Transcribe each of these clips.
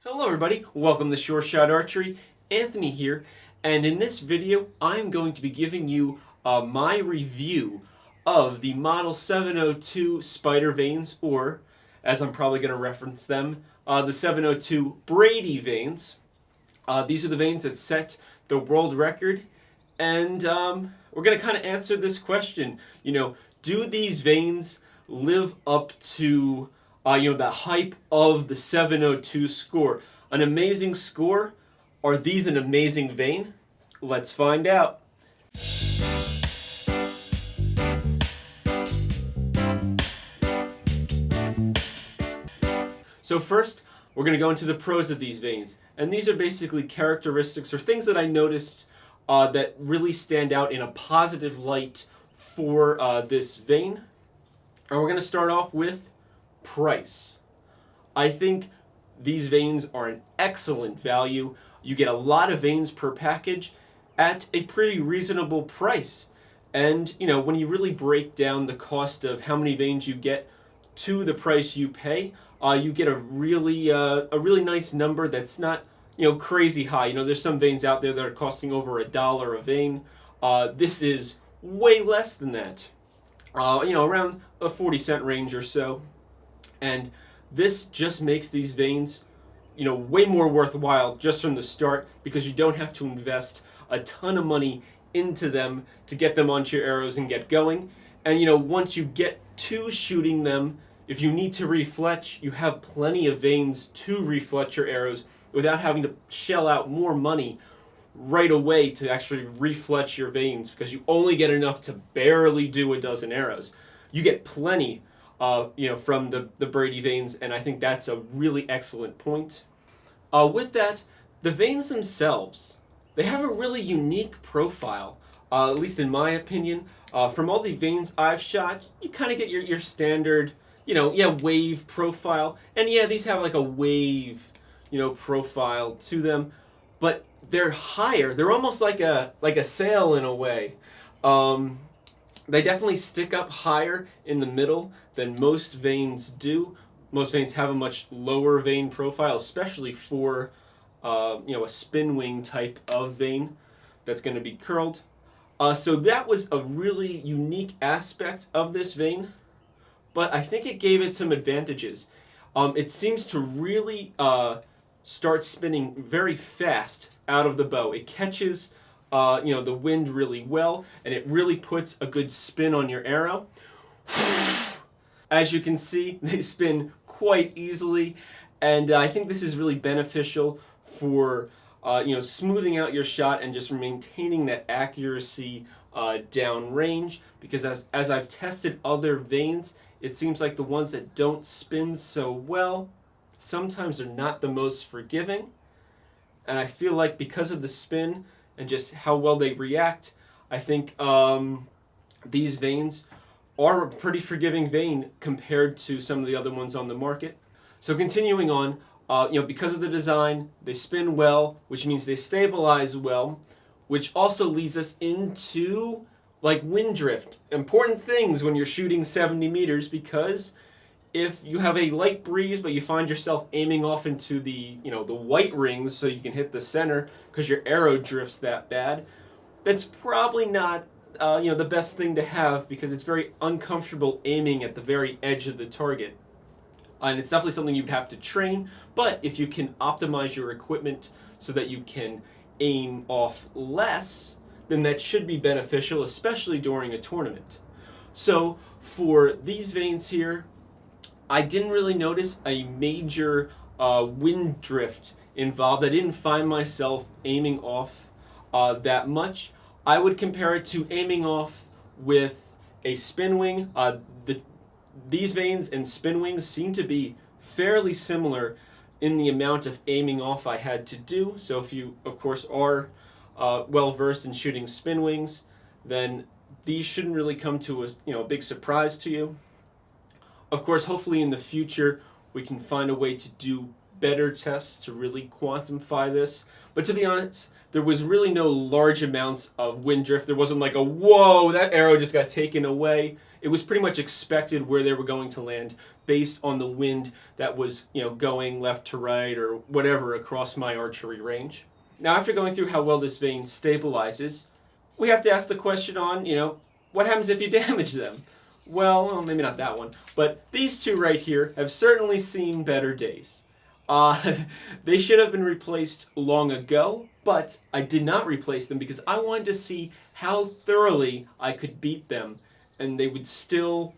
Hello everybody, welcome to Sure Shot Archery. Anthony here, and in this video I'm going to be giving you my review of the Model 702 Spider Vanes, or as I'm probably going to reference them, the 702 Brady Vanes. These are the vanes that set the world record, and we're going to kind of answer this question. Do these vanes live up to the hype of the 702 score? An amazing score? Are these an amazing vane? Let's find out. So first, we're going to go into the pros of these vanes. And these are basically characteristics or things that I noticed that really stand out in a positive light for this vane. And we're going to start off with price. I think these vanes are an excellent value. You get a lot of vanes per package at a pretty reasonable price. And when you really break down the cost of how many vanes you get to the price you pay, you get a really nice number that's not crazy high. There's some vanes out there that are costing over $1 a vane. This is way less than that. Around a 40-cent range or so. And this just makes these vanes, way more worthwhile just from the start, because you don't have to invest a ton of money into them to get them onto your arrows and get going. And once you get to shooting them, if you need to refletch, you have plenty of vanes to refletch your arrows without having to shell out more money right away to actually refletch your vanes, because you only get enough to barely do a dozen arrows. You get plenty from the Brady vanes, and I think that's a really excellent point. With that, the vanes themselves, they have a really unique profile, at least in my opinion. From all the vanes I've shot, you kind of get your standard, wave profile. And yeah, these have like a wave, profile to them, but they're higher. They're almost like a sail in a way. They definitely stick up higher in the middle than most vanes do. Most vanes have a much lower vane profile, especially for a spin wing type of vane that's going to be curled. So that was a really unique aspect of this vane, but I think it gave it some advantages. It seems to really start spinning very fast out of the bow. It catches the wind really well, and it really puts a good spin on your arrow. As you can see, they spin quite easily, and I think this is really beneficial for smoothing out your shot and just maintaining that accuracy down range, because as I've tested other vanes, it seems like the ones that don't spin so well sometimes are not the most forgiving. And I feel like because of the spin and just how well they react, I think these vanes are a pretty forgiving vane compared to some of the other ones on the market. So continuing on, because of the design, they spin well, which means they stabilize well, which also leads us into wind drift. Important things when you're shooting 70 meters, because if you have a light breeze but you find yourself aiming off into the the white rings so you can hit the center because your arrow drifts that bad, that's probably not the best thing to have, because it's very uncomfortable aiming at the very edge of the target. And it's definitely something you'd have to train, but if you can optimize your equipment so that you can aim off less, then that should be beneficial, especially during a tournament. So for these vanes here, I didn't really notice a major wind drift involved. I didn't find myself aiming off that much. I would compare it to aiming off with a spin wing. These vanes and spin wings seem to be fairly similar in the amount of aiming off I had to do. So if you, of course, are well versed in shooting spin wings, then these shouldn't really come to a big surprise to you. Of course, hopefully in the future we can find a way to do better tests to really quantify this. But to be honest, there was really no large amounts of wind drift. There wasn't like a, whoa, that arrow just got taken away. It was pretty much expected where they were going to land based on the wind that was, going left to right or whatever across my archery range. Now, after going through how well this vein stabilizes, we have to ask the question on, what happens if you damage them? Well, maybe not that one, but these two right here have certainly seen better days. They should have been replaced long ago, but I did not replace them because I wanted to see how thoroughly I could beat them, and they would still,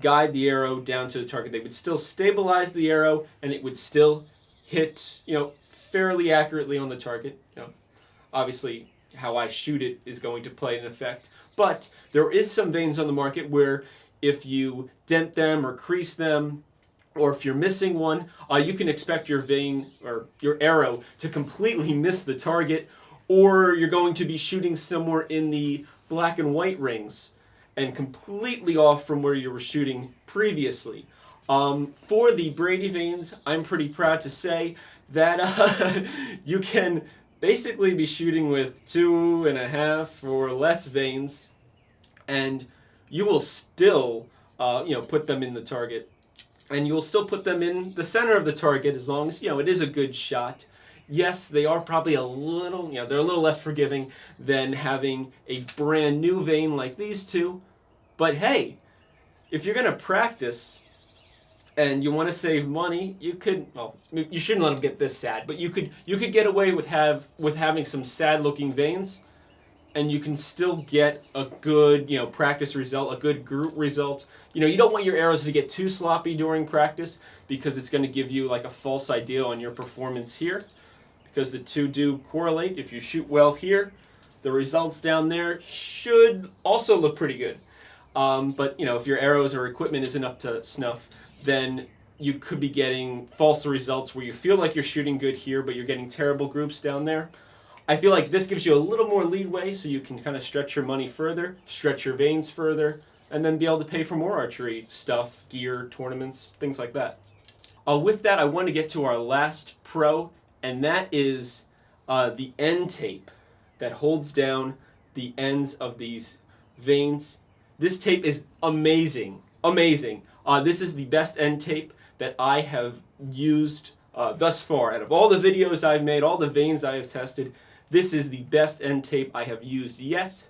guide the arrow down to the target. They would still stabilize the arrow, and it would still hit, fairly accurately on the target. Obviously, how I shoot it is going to play an effect, but there is some veins on the market where if you dent them or crease them, or if you're missing one, you can expect your vein or your arrow to completely miss the target, or you're going to be shooting somewhere in the black and white rings and completely off from where you were shooting previously. For the Brady veins, I'm pretty proud to say that you can basically be shooting with 2.5 or less veins, and you will still, put them in the target. And you'll still put them in the center of the target as long as, it is a good shot. Yes, they are probably a little, they're a little less forgiving than having a brand new vein like these two. But hey, if you're going to practice and you want to save money, you could, you shouldn't let them get this sad, but you could get away with having some sad looking veins, and you can still get a good, practice result, a good group result. You don't want your arrows to get too sloppy during practice because it's going to give you like a false idea on your performance here, because the two do correlate. If you shoot well here, the results down there should also look pretty good. But, if your arrows or equipment isn't up to snuff, then you could be getting false results where you feel like you're shooting good here, but you're getting terrible groups down there. I feel like this gives you a little more leeway so you can kind of stretch your money further, stretch your veins further, and then be able to pay for more archery stuff, gear, tournaments, things like that. With that, I want to get to our last pro, and that is the end tape that holds down the ends of these veins. This tape is amazing, amazing. This is the best end tape that I have used thus far. Out of all the videos I've made, all the veins I have tested, this is the best end tape I have used yet.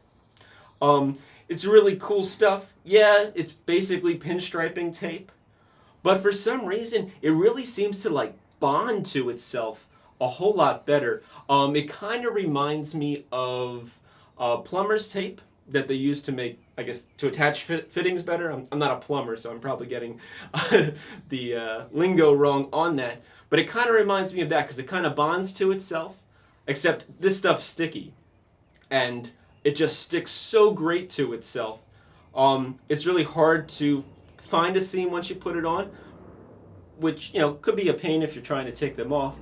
It's really cool stuff. Yeah, it's basically pinstriping tape, but for some reason, it really seems to bond to itself a whole lot better. It kind of reminds me of plumber's tape that they use to make, to attach fittings better. I'm not a plumber, so I'm probably getting the lingo wrong on that, but it kind of reminds me of that because it kind of bonds to itself. Except this stuff's sticky, and it just sticks so great to itself. It's really hard to find a seam once you put it on, which could be a pain if you're trying to take them off.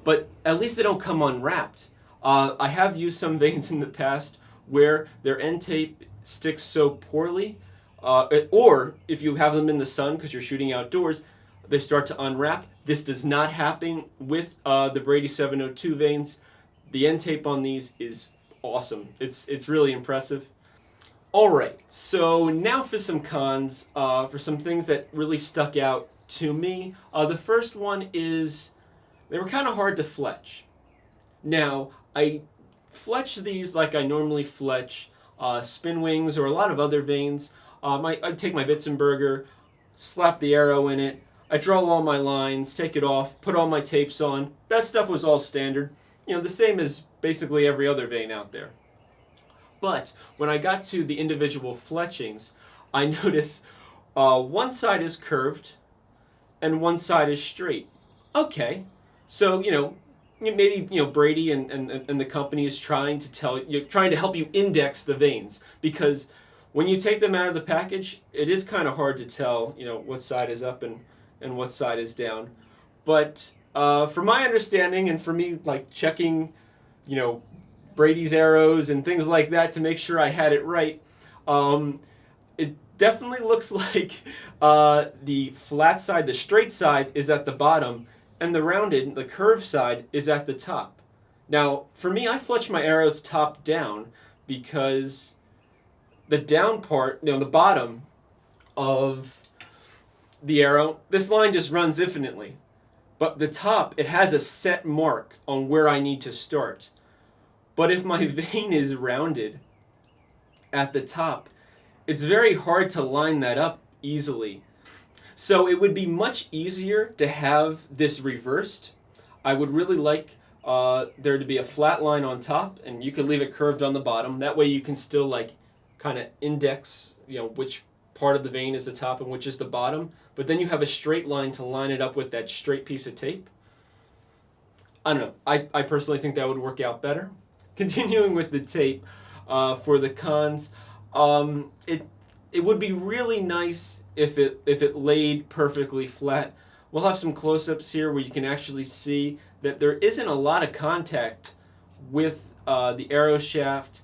But at least they don't come unwrapped. I have used some veins in the past where their end tape sticks so poorly, or if you have them in the sun because you're shooting outdoors, they start to unwrap. This does not happen with the Brady 702 veins. The end tape on these is awesome. It's really impressive. Alright, so now for some cons, for some things that really stuck out to me. The first one is they were kind of hard to fletch. Now, I fletch these like I normally fletch spin wings or a lot of other veins. I take my Bitzenberger, slap the arrow in it, I draw all my lines, take it off, put all my tapes on. That stuff was all standard. The same as basically every other vein out there. But when I got to the individual fletchings, I noticed one side is curved and one side is straight. Okay, so maybe Brady and the company is trying to help you index the veins, because when you take them out of the package, it is kind of hard to tell what side is up and what side is down. But from my understanding, and for me checking Brady's arrows and things like that to make sure I had it right, it definitely looks like the flat side, the straight side, is at the bottom, and the curved side is at the top. Now, for me, I fletch my arrows top down because the down part, the bottom of the arrow, this line just runs infinitely. But the top, it has a set mark on where I need to start. But if my vein is rounded at the top, it's very hard to line that up easily. So it would be much easier to have this reversed. I would really like there to be a flat line on top, and you could leave it curved on the bottom. That way you can still like kind of index, which part of the vein is the top and which is the bottom. But then you have a straight line to line it up with that straight piece of tape. I don't know. I personally think that would work out better. Continuing with the tape, for the cons, it would be really nice if it laid perfectly flat. We'll have some close-ups here where you can actually see that there isn't a lot of contact with the arrow shaft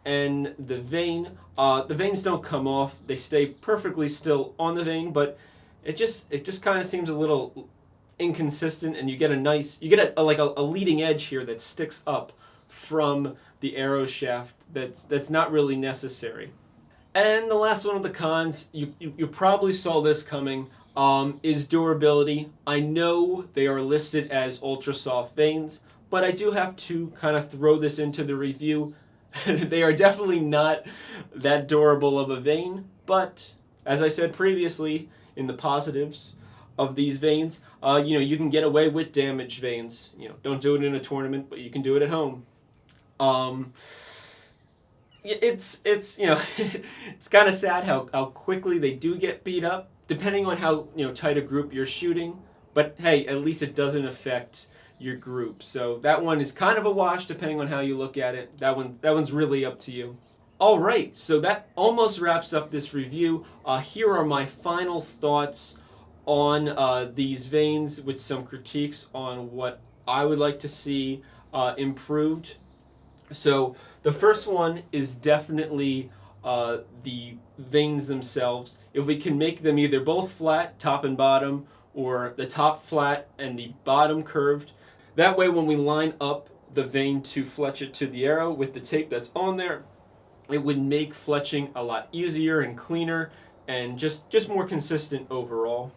and the vein. The veins don't come off; they stay perfectly still on the vein, but it just kind of seems a little inconsistent, and you get a leading edge here that sticks up from the arrow shaft that's not really necessary. And the last one of the cons, you probably saw this coming, is durability. I know they are listed as ultra soft veins, but I do have to kind of throw this into the review. They are definitely not that durable of a vein, but as I said previously, in the positives of these veins, you can get away with damaged veins. Don't do it in a tournament, but you can do it at home. It's it's kind of sad how quickly they do get beat up, depending on how tight a group you're shooting. But hey, at least it doesn't affect your group. So that one is kind of a wash, depending on how you look at it. That one's really up to you. All right, so that almost wraps up this review. Here are my final thoughts on these veins, with some critiques on what I would like to see improved. So the first one is definitely the veins themselves. If we can make them either both flat, top and bottom, or the top flat and the bottom curved, that way when we line up the vein to fletch it to the arrow with the tape that's on there, it would make fletching a lot easier and cleaner and just more consistent overall.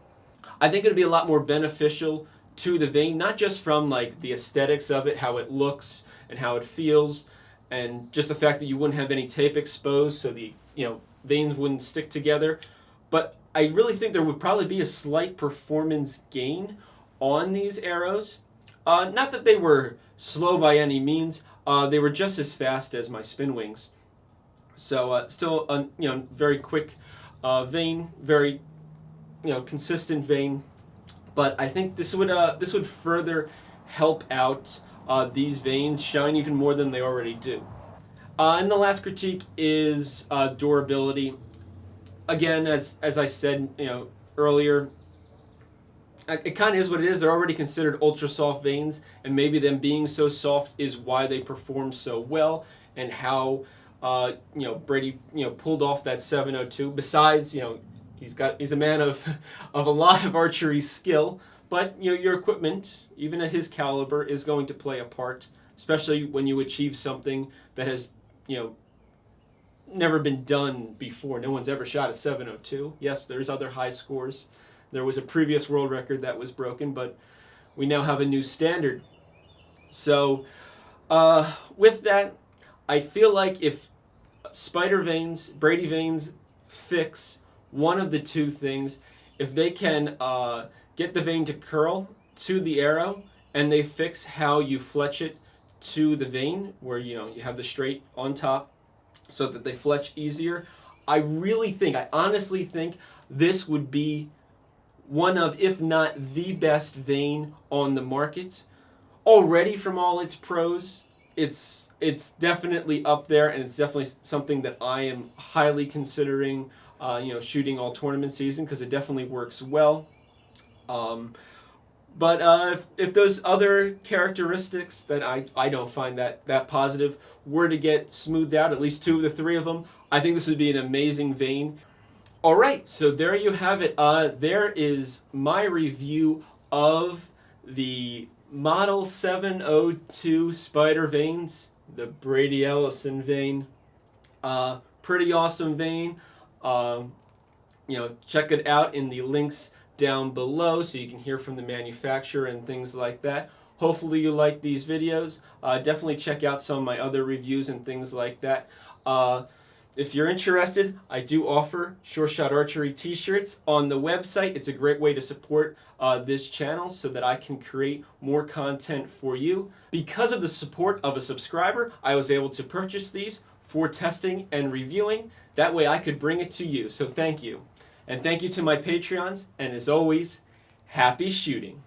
I think it would be a lot more beneficial to the vein, not just from like the aesthetics of it, how it looks and how it feels, and just the fact that you wouldn't have any tape exposed, so the veins wouldn't stick together. But I really think there would probably be a slight performance gain on these arrows. Not that they were slow by any means. They were just as fast as my spin wings. So still a very quick vein, very consistent vein. But I think this would further help out these veins shine even more than they already do. And the last critique is durability. Again, as I said earlier, it kind of is what it is. They're already considered ultra soft veins, and maybe them being so soft is why they perform so well, and how Brady pulled off that 702. Besides, he's a man of a lot of archery skill. But your equipment, even at his caliber, is going to play a part, especially when you achieve something that has never been done before. No one's ever shot a 702. Yes, there's other high scores. There was a previous world record that was broken, but we now have a new standard. So with that, I feel like if spider veins, Brady veins, fix one of the two things, if they can get the vein to curl to the arrow, and they fix how you fletch it to the vein, where you have the straight on top so that they fletch easier, I honestly think this would be one of, if not the best vein on the market. Already from all its pros, it's definitely up there, and it's definitely something that I am highly considering shooting all tournament season, because it definitely works well. But if those other characteristics that I don't find that positive were to get smoothed out, at least 2 of the 3 of them, I think this would be an amazing vein. All right, so there you have it. There is my review of the Model 702 spider veins, the Brady Ellison vein. Pretty awesome vein. Check it out in the links down below so you can hear from the manufacturer and things like that. Hopefully you like these videos. Definitely check out some of my other reviews and things like that. If you're interested, I do offer Sure Shot Archery t-shirts on the website. It's a great way to support this channel so that I can create more content for you. Because of the support of a subscriber, I was able to purchase these for testing and reviewing. That way I could bring it to you. So thank you. And thank you to my Patreons. And as always, happy shooting.